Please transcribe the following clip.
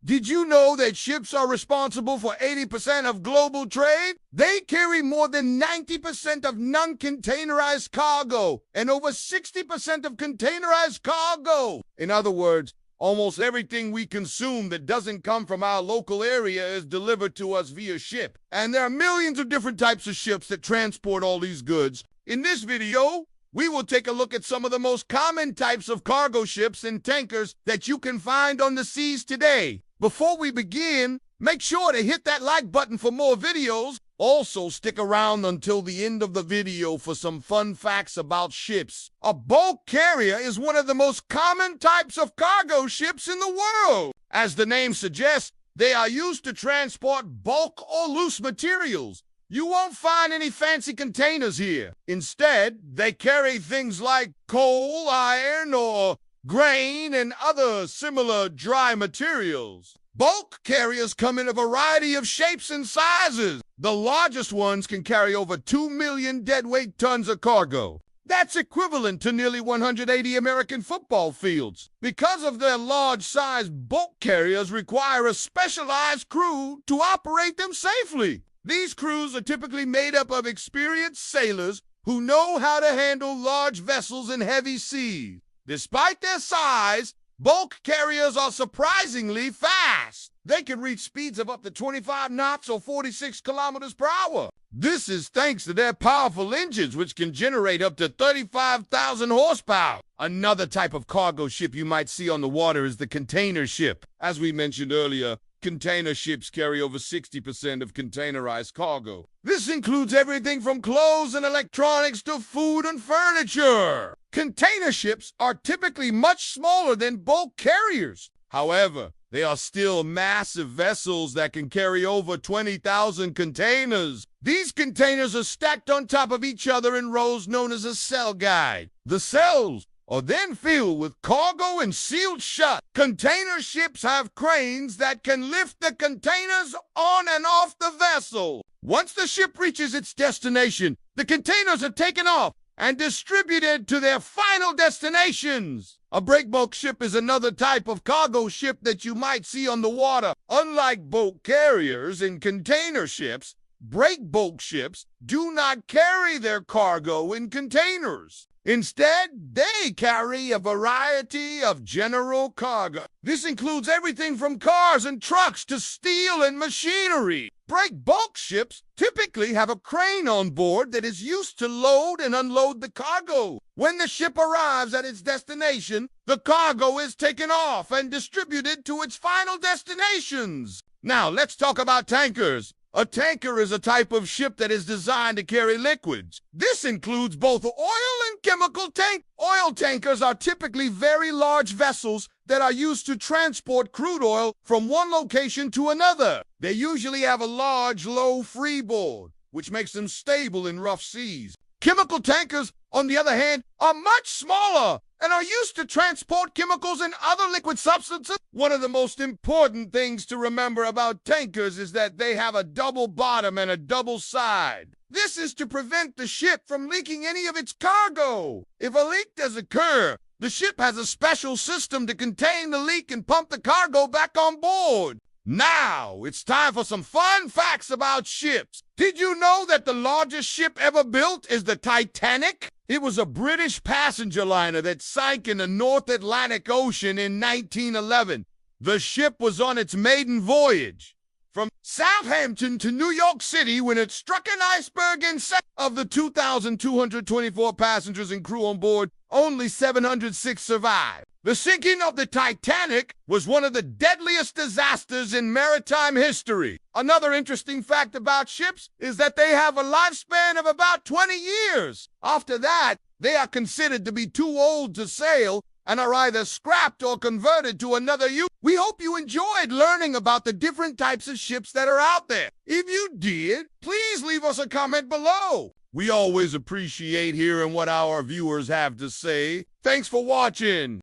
Did you know that ships are responsible for 80% of global trade? They carry more than 90% of non-containerized cargo and over 60% of containerized cargo. In other words, almost everything we consume that doesn't come from our local area is delivered to us via ship. And there are millions of different types of ships that transport all these goods. In this video, we will take a look at some of the most common types of cargo ships and tankers that you can find on the seas today. Before we begin, make sure to hit that like button for more videos. Also, stick around until the end of the video for some fun facts about ships. A bulk carrier is one of the most common types of cargo ships in the world. As the name suggests, they are used to transport bulk or loose materials. You won't find any fancy containers here. Instead, they carry things like coal, iron, or grain, and other similar dry materials. Bulk carriers come in a variety of shapes and sizes. The largest ones can carry over 2 million deadweight tons of cargo. That's equivalent to nearly 180 American football fields. Because of their large size, bulk carriers require a specialized crew to operate them safely. These crews are typically made up of experienced sailors who know how to handle large vessels in heavy seas. Despite their size, bulk carriers are surprisingly fast. They can reach speeds of up to 25 knots or 46 kilometers per hour. This is thanks to their powerful engines, which can generate up to 35,000 horsepower. Another type of cargo ship you might see on the water is the container ship. As we mentioned earlier, container ships carry over 60% of containerized cargo. This includes everything from clothes and electronics to food and furniture. Container ships are typically much smaller than bulk carriers. However, they are still massive vessels that can carry over 20,000 containers. These containers are stacked on top of each other in rows known as a cell guide. The cells are then filled with cargo and sealed shut. Container ships have cranes that can lift the containers on and off the vessel. Once the ship reaches its destination, the containers are taken off and distributed to their final destinations. A breakbulk ship is another type of cargo ship that you might see on the water. Unlike bulk carriers and container ships, breakbulk ships do not carry their cargo in containers. Instead, they carry a variety of general cargo. This includes everything from cars and trucks to steel and machinery. Breakbulk ships typically have a crane on board that is used to load and unload the cargo. When the ship arrives at its destination, the cargo is taken off and distributed to its final destinations. Now, let's talk about tankers. A tanker is a type of ship that is designed to carry liquids. This includes both oil and chemical tanks. Oil tankers are typically very large vessels that are used to transport crude oil from one location to another. They usually have a large, low freeboard, which makes them stable in rough seas. Chemical tankers, on the other hand, are much smaller and are used to transport chemicals and other liquid substances. One of the most important things to remember about tankers is that they have a double bottom and a double side. This is to prevent the ship from leaking any of its cargo. If a leak does occur, the ship has a special system to contain the leak and pump the cargo back on board. Now, it's time for some fun facts about ships. Did you know that the largest ship ever built is the Titanic? It was a British passenger liner that sank in the North Atlantic Ocean in 1911. The ship was on its maiden voyage from Southampton to New York City when it struck an iceberg and sank. Of the 2,224 passengers and crew on board, only 706 survived. The sinking of the Titanic was one of the deadliest disasters in maritime history. Another interesting fact about ships is that they have a lifespan of about 20 years. After that, they are considered to be too old to sail and are either scrapped or converted to another use. We hope you enjoyed learning about the different types of ships that are out there. If you did, please leave us a comment below. We always appreciate hearing what our viewers have to say. Thanks for watching.